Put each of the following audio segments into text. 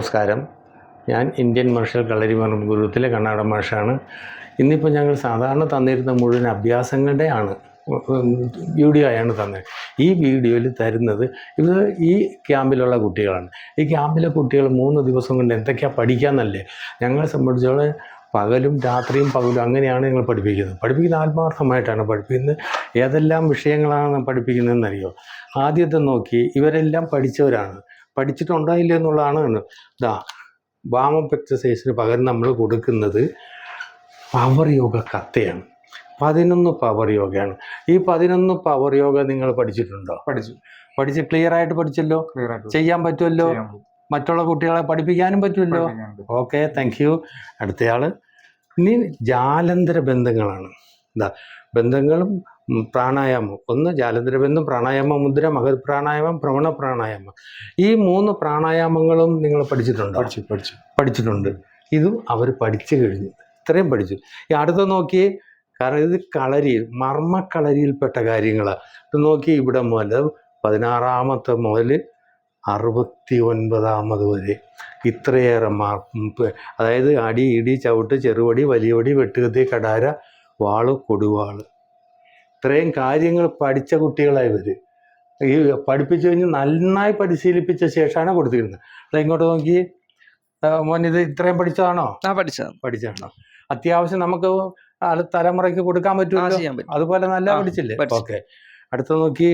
നമസ്കാരം. ഞാൻ Indian marshal കളരി ഗുരുത്തിലെ കർണാടക മാഷാണ്. ഇന്നിപ്പോൾ ഞങ്ങൾ സാധാരണ തന്നിരുന്ന മുഴുവൻ അഭ്യാസങ്ങളുടെ വീഡിയോ ആയാണ് തന്നത്. ഈ വീഡിയോയിൽ തരുന്നത് ഇത് ഈ ക്യാമ്പിലുള്ള കുട്ടികളാണ്. ഈ ക്യാമ്പിലെ കുട്ടികൾ 3 ദിവസം കൊണ്ട് എന്തൊക്കെയാണ് പഠിക്കാമെന്നല്ലേ. ഞങ്ങളെ സംബന്ധിച്ചോളം പകലും രാത്രിയും പകലും അങ്ങനെയാണ് ഞങ്ങൾ പഠിപ്പിക്കുന്നത് ആത്മാർത്ഥമായിട്ടാണ് പഠിപ്പിക്കുന്നത്. ഏതെല്ലാം വിഷയങ്ങളാണ് പഠിപ്പിക്കുന്നതെന്നറിയോ? ആദ്യത്തെ നോക്കി ഇവരെല്ലാം പഠിച്ചവരാണ്. പഠിച്ചിട്ടുണ്ടോ ഇല്ല എന്നുള്ളതാണ്. വാമപ്പ് എക്സസൈസിന് പകരം നമ്മൾ കൊടുക്കുന്നത് പവർ യോഗ കത്തയാണ്. 11 പവർ യോഗയാണ്. ഈ 11 പവർ യോഗ നിങ്ങൾ പഠിച്ചിട്ടുണ്ടോ? പഠിച്ച് ക്ലിയർ ആയിട്ട് പഠിച്ചല്ലോ. ചെയ്യാൻ പറ്റുമല്ലോ. മറ്റുള്ള കുട്ടികളെ പഠിപ്പിക്കാനും പറ്റുമല്ലോ. Okay, thank you. അടുത്തയാൾ. ഇനി ജാലന്തര ബന്ധങ്ങളാണ്. ബന്ധങ്ങളും പ്രാണായാമം. ഒന്ന് ജാലന്തര ബന്ധം, പ്രാണായാമ മുദ്ര, മഹത് പ്രാണായാമം, ഭ്രമണ പ്രാണായാമം. ഈ 3 പ്രാണായാമങ്ങളും നിങ്ങൾ പഠിച്ചിട്ടുണ്ടോ? പഠിച്ചിട്ടുണ്ട്. ഇതും അവർ പഠിച്ചു കഴിഞ്ഞു. ഇത്രയും പഠിച്ചു. ഈ അടുത്ത് നോക്കിയേ, കാരണം ഇത് കളരിയിൽ മർമ്മക്കളരിയിൽപ്പെട്ട കാര്യങ്ങളാണ്. ഇത് നോക്കി ഇവിടെ മുതൽ 16ാമത്തെ മുതൽ 69ാമത് വരെ ഇത്രയേറെ അതായത് അടി, ഇടി, ചവിട്ട്, ചെറുവടി, വലിയവടി, വെട്ടുകത്തി, കടാര, വാള്, കൊടുവാള്, ഇത്രയും കാര്യങ്ങൾ പഠിച്ച കുട്ടികളായി ഇവർ. ഈ പഠിപ്പിച്ചു കഴിഞ്ഞ് നന്നായി പരിശീലിപ്പിച്ച ശേഷമാണ് കൊടുത്തിരുന്നത്. അത് ഇങ്ങോട്ട് നോക്കി മോൻ, ഇത് ഇത്രയും പഠിച്ചതാണോ? പഠിച്ചതാണോ? അത്യാവശ്യം നമുക്ക് തലമുറയ്ക്ക് കൊടുക്കാൻ പറ്റുമല്ലോ. അതുപോലെ നല്ല പഠിച്ചില്ലേ? ഓക്കെ. അടുത്ത നോക്കി.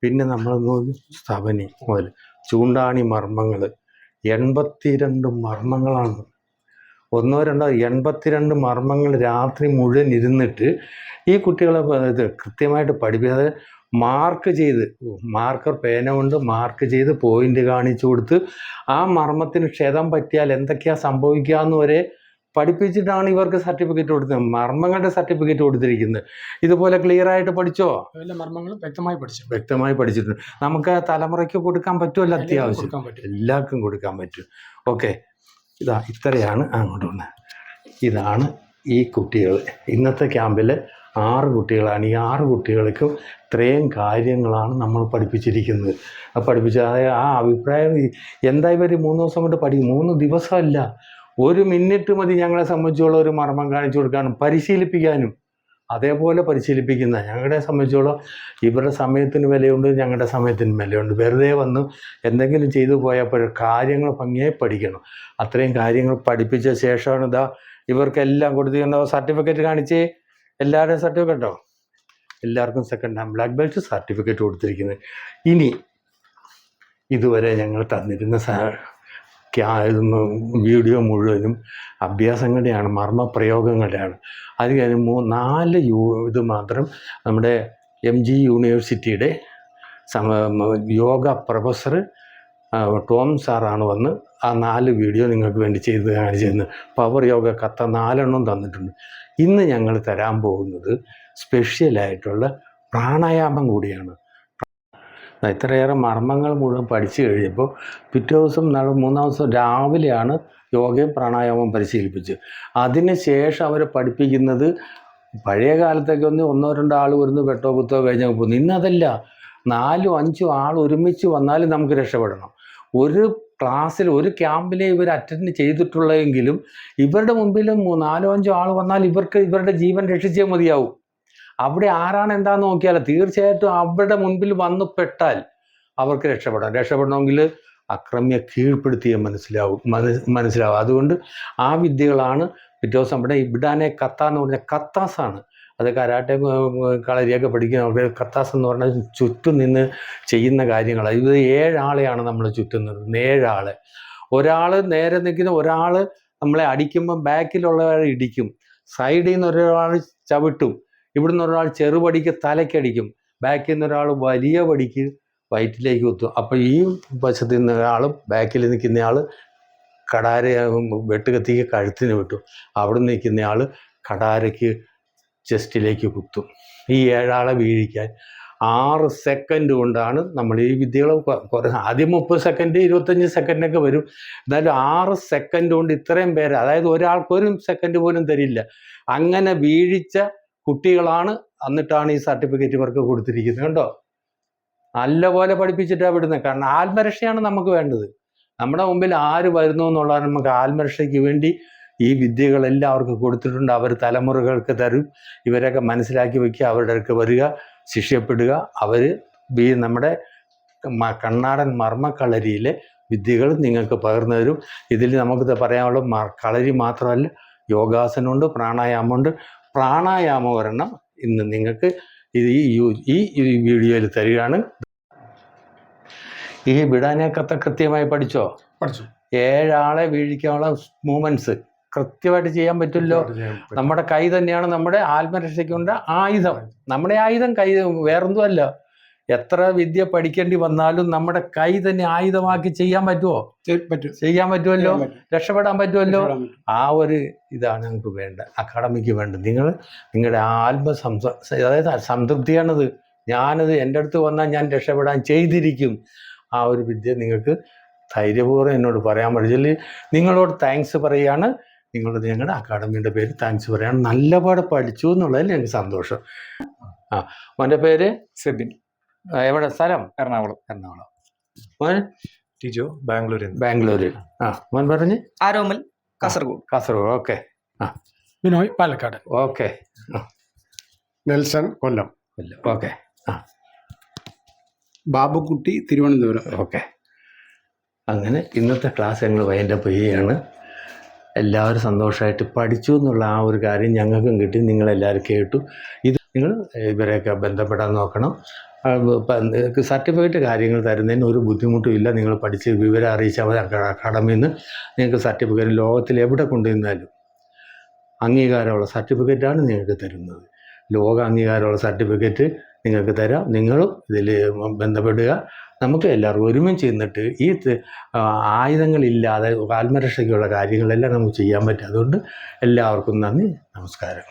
പിന്നെ നമ്മൾ നോക്കി സ്തവനി മുതൽ ചൂണ്ടാണി മർമ്മങ്ങൾ. 82 മർമ്മങ്ങളാണ്. 1 2 82 മർമ്മങ്ങൾ രാത്രി മുഴുവൻ ഇരുന്നിട്ട് ഈ കുട്ടികളെ ഇത് കൃത്യമായിട്ട് പഠിപ്പിക്കാതെ മാർക്കർ പേന കൊണ്ട് മാർക്ക് ചെയ്ത് പോയിന്റ് കാണിച്ചു കൊടുത്ത് ആ മർമ്മത്തിന് ക്ഷതം പറ്റിയാൽ എന്തൊക്കെയാണ് സംഭവിക്കാമെന്ന് വരെ പഠിപ്പിച്ചിട്ടാണ് ഇവർക്ക് സർട്ടിഫിക്കറ്റ് കൊടുത്തത്. മർമ്മങ്ങളുടെ സർട്ടിഫിക്കറ്റ് കൊടുത്തിരിക്കുന്നത്. ഇതുപോലെ ക്ലിയർ ആയിട്ട് പഠിച്ചോ? എല്ലാ മർമ്മങ്ങളും വ്യക്തമായി പഠിച്ചിട്ടുണ്ട്. നമുക്ക് തലമുറയ്ക്ക് കൊടുക്കാൻ പറ്റുമല്ലോ. അത്യാവശ്യം എല്ലാവർക്കും കൊടുക്കാൻ പറ്റും. ഓക്കെ, ഇത്രയാണ് അങ്ങോട്ട് വന്നത്. ഇതാണ് ഈ കുട്ടികൾ. ഇന്നത്തെ ക്യാമ്പിൽ 6 കുട്ടികളാണ്. ഈ 6 കുട്ടികൾക്കും ഇത്രയും കാര്യങ്ങളാണ് നമ്മൾ പഠിപ്പിച്ചിരിക്കുന്നത്. ആ അഭിപ്രായം എന്താ ഇവർ 3 ദിവസം കൊണ്ട് പഠിക്കും? 3 ദിവസമല്ല, 1 മിനിറ്റ് മതി ഞങ്ങളെ സംബന്ധിച്ചോളം ഒരു മർമ്മം കാണിച്ചു കൊടുക്കാനും പരിശീലിപ്പിക്കാനും. അതേപോലെ പരിശീലിപ്പിക്കുന്ന ഞങ്ങളെ സംബന്ധിച്ചോളം ഇവരുടെ സമയത്തിന് വിലയുണ്ട്, ഞങ്ങളുടെ സമയത്തിന് വിലയുണ്ട്. വെറുതെ വന്ന് എന്തെങ്കിലും ചെയ്തു പോയപ്പോൾ കാര്യങ്ങൾ ഭംഗിയായി പഠിക്കണം. അത്രയും കാര്യങ്ങൾ പഠിപ്പിച്ച ശേഷമാണ് ഇവർക്കെല്ലാം കൊടുത്തിട്ടുണ്ടോ? സർട്ടിഫിക്കറ്റ് കാണിച്ചേ. എല്ലാവരുടെയും സർട്ടിഫിക്കറ്റോ? എല്ലാവർക്കും second hand black belt certificate കൊടുത്തിരിക്കുന്നത്. ഇനി ഇതുവരെ ഞങ്ങൾ തന്നിരുന്ന വീഡിയോ മുഴുവനും അഭ്യാസങ്ങളുടെയാണ്, മർമ്മപ്രയോഗങ്ങളുടെയാണ്. അത് കഴിഞ്ഞ് 4 ഇത് മാത്രം നമ്മുടെ MG യൂണിവേഴ്സിറ്റിയുടെ യോഗ പ്രൊഫസർ ടോം സാറാണ് വന്ന് ആ 4 വീഡിയോ നിങ്ങൾക്ക് വേണ്ടി കാണിച്ചിരുന്നു. പവർ യോഗ കത്ത 4 തന്നിട്ടുണ്ട്. ഇന്ന് ഞങ്ങൾ തരാൻ പോകുന്നത് സ്പെഷ്യലായിട്ടുള്ള പ്രാണായാമം കൂടിയാണ്. ഇത്രയേറെ മർമ്മങ്ങൾ മുഴുവൻ പഠിച്ചു കഴിഞ്ഞപ്പോൾ പിറ്റേ ദിവസം 3-ാം ദിവസം രാവിലെയാണ് യോഗയും പ്രാണായാമവും പരിശീലിപ്പിച്ചത്. അതിന് ശേഷം അവർ പഠിപ്പിക്കുന്നത് പഴയ കാലത്തൊക്കെ 1-2 ആൾ വരുന്നു, വെട്ടോ കുത്തോ കഴിഞ്ഞാൽ പോകുന്നു. ഇന്നതല്ല, 4-5 ആൾ ഒരുമിച്ച് വന്നാലും നമുക്ക് രക്ഷപ്പെടണം. ഒരു ക്ലാസ്സിൽ ഒരു ക്യാമ്പിലെ ഇവർ അറ്റൻഡ് ചെയ്തിട്ടുള്ളതെങ്കിലും ഇവരുടെ മുമ്പിൽ 4-5 ആൾ വന്നാൽ ഇവരുടെ ജീവൻ രക്ഷിച്ചേ മതിയാവും. അവിടെ ആരാണ് എന്താന്ന് നോക്കിയാൽ തീർച്ചയായിട്ടും അവരുടെ മുൻപിൽ വന്നു പെട്ടാൽ അവർക്ക് രക്ഷപ്പെടണമെങ്കിൽ അക്രമിയെ കീഴ്പ്പെടുത്തിയേ മനസ്സിലാവും. അതുകൊണ്ട് ആ വിദ്യകളാണ് പിറ്റേ ദിവസം ഇവിടാനെ കത്ത എന്ന് പറഞ്ഞാൽ കത്താസാണ്. അത് കരാട്ടെ കളരിയൊക്കെ പഠിക്കുന്ന കത്താസ് എന്ന് പറഞ്ഞാൽ ചുറ്റും നിന്ന് ചെയ്യുന്ന കാര്യങ്ങളാണ്. ഇത് 7 ആളെയാണ് നമ്മൾ ചുറ്റുന്നത്. 7 ആളെ. ഒരാൾ നേരെ നിൽക്കുന്ന, ഒരാൾ നമ്മളെ അടിക്കുമ്പം ബാക്കിലുള്ളവരെ ഇടിക്കും, സൈഡിൽ നിന്ന് ഒരാൾ ചവിട്ടും, ഇവിടുന്ന് ഒരാൾ ചെറുപടിക്ക് തലയ്ക്കടിക്കും, ബാക്കിൽ നിന്ന് ഒരാൾ വലിയ പടിക്ക് വയറ്റിലേക്ക് കുത്തും. അപ്പോൾ ഈ വശത്ത് നിന്ന് ഒരാളും ബാക്കിൽ നിൽക്കുന്നയാൾ കടാര വെട്ടുകത്തിക്ക് കഴുത്തിന് വെട്ടും, അവിടെ നിൽക്കുന്നയാൾ കടാരയ്ക്ക് ചെസ്റ്റിലേക്ക് കുത്തും. ഈ 7 ആളെ വീഴിക്കാൻ 6 സെക്കൻഡ് കൊണ്ടാണ് നമ്മൾ ഈ വിദ്യകൾ. ആദ്യം 30 സെക്കൻഡ് 25 സെക്കൻഡൊക്കെ വരും. എന്നാലും 6 സെക്കൻഡ് കൊണ്ട് ഇത്രയും പേര്, അതായത് ഒരാൾക്ക് 1 സെക്കൻഡ് പോലും തരില്ല, അങ്ങനെ വീഴിച്ച കുട്ടികളാണ്. എന്നിട്ടാണ് ഈ സർട്ടിഫിക്കറ്റ് ഇവർക്ക് കൊടുത്തിരിക്കുന്നത്. കണ്ടോ? നല്ലപോലെ പഠിപ്പിച്ചിട്ടാണ് വിടുന്നത്. കാരണം ആത്മരക്ഷയാണ് നമുക്ക് വേണ്ടത്. നമ്മുടെ മുമ്പിൽ ആര് വരുന്നു എന്നുള്ളത് നമുക്ക് ആത്മരക്ഷയ്ക്ക് വേണ്ടി ഈ വിദ്യകളെല്ലാം അവർക്ക് കൊടുത്തിട്ടുണ്ട്. അവർ തലമുറകൾക്ക് തരും. ഇവരൊക്കെ മനസ്സിലാക്കി വയ്ക്കുക, അവരുടെ അടുക്ക് വരിക, ശിഷ്യപ്പെടുക. അവർ നമ്മുടെ കണ്ണാടൻ മർമ്മക്കളരിയിലെ വിദ്യകൾ നിങ്ങൾക്ക് പകർന്നു തരും. ഇതിൽ നമുക്ക് പറയാനുള്ള കളരി മാത്രമല്ല, യോഗാസനമുണ്ട്, പ്രാണായാമമുണ്ട്. പ്രാണായാമം ഒരെണ്ണം ഇന്ന് നിങ്ങൾക്ക് ഈ വീഡിയോയിൽ തരികയാണ്. ഈ വിടാനെ കഥ കൃത്യമായി പഠിച്ചു. 7 ആളെ വീഴിക്കാനുള്ള മൂവ്മെൻറ്റ്സ് കൃത്യമായിട്ട് ചെയ്യാൻ പറ്റുമല്ലോ. നമ്മുടെ കൈ തന്നെയാണ് നമ്മുടെ ആത്മരക്ഷയ്ക്കുണ്ട ആയുധം. നമ്മുടെ ആയുധം കൈ, വേറൊന്നും അല്ല. എത്ര വിദ്യ പഠിക്കേണ്ടി വന്നാലും നമ്മുടെ കൈ തന്നെ ആയുധമാക്കി ചെയ്യാൻ പറ്റുമോ? ചെയ്യാൻ പറ്റുമല്ലോ, രക്ഷപ്പെടാൻ പറ്റുമല്ലോ. ആ ഒരു ഇതാണ് ഞങ്ങൾക്ക് വേണ്ട, അക്കാഡമിക്ക് വേണ്ടത്. നിങ്ങളുടെ അതായത് സംതൃപ്തിയാണത്. ഞാനത് എൻ്റെ അടുത്ത് വന്നാൽ ഞാൻ രക്ഷപ്പെടാൻ ചെയ്തിരിക്കും. ആ ഒരു വിദ്യ നിങ്ങൾക്ക് ധൈര്യപൂർവ്വം എന്നോട് പറയാൻ പറ്റില്ല. നിങ്ങളോട് താങ്ക്സ് പറയുകയാണ്. നിങ്ങളോട് ഞങ്ങളുടെ അക്കാഡമിയുടെ പേര് താങ്ക്സ് പറയാണ്. നല്ലപോലെ പഠിച്ചു എന്നുള്ളതിൽ ഞങ്ങൾക്ക് സന്തോഷം. മോൻ്റെ പേര് സെബിൻ. എവിടെ സ്ഥലം? എറണാകുളം. മോൻ ടിജോ ബാംഗ്ലൂര്. മോൻ പറഞ്ഞ് Aromal Kasaragod. Okay. Binoy Palakkad. Okay. Nelson Kollam. Okay. Babukkutty Thiruvananthapuram. Okay. അങ്ങനെ ഇന്നത്തെ ക്ലാസ് ഞങ്ങൾ വൈൻഡപ്പ് ചെയ്യുകയാണ്. എല്ലാവരും സന്തോഷമായിട്ട് പഠിച്ചു എന്നുള്ള ആ ഒരു കാര്യം ഞങ്ങൾക്കും കിട്ടി. നിങ്ങളെല്ലാവരും കേട്ടു. ഇത് നിങ്ങൾ ഇവരെയൊക്കെ ബന്ധപ്പെടാൻ നോക്കണം. സർട്ടിഫിക്കറ്റ് കാര്യങ്ങൾ തരുന്നതിന് ഒരു ബുദ്ധിമുട്ടും ഇല്ല. നിങ്ങൾ പഠിച്ച് വിവരം അറിയിച്ചാൽ മതി. അക്കാഡമിയിൽ നിന്ന് നിങ്ങൾക്ക് സർട്ടിഫിക്കറ്റ് ലോകത്തിൽ എവിടെ കൊണ്ടുവന്നാലും അംഗീകാരമുള്ള സർട്ടിഫിക്കറ്റാണ് നിങ്ങൾക്ക് തരുന്നത്. ലോക അംഗീകാരമുള്ള സർട്ടിഫിക്കറ്റ് നിങ്ങൾക്ക് തരാം. നിങ്ങളും ഇതിൽ ബന്ധപ്പെടുക. നമുക്ക് എല്ലാവർക്കും ഒരുമിച്ച് ചെന്നിട്ട് ഈ ആയുധങ്ങളില്ലാതെ ആത്മരക്ഷയ്ക്കുള്ള കാര്യങ്ങളെല്ലാം നമുക്ക് ചെയ്യാൻ പറ്റും. അതുകൊണ്ട് എല്ലാവർക്കും നന്ദി, നമസ്കാരം.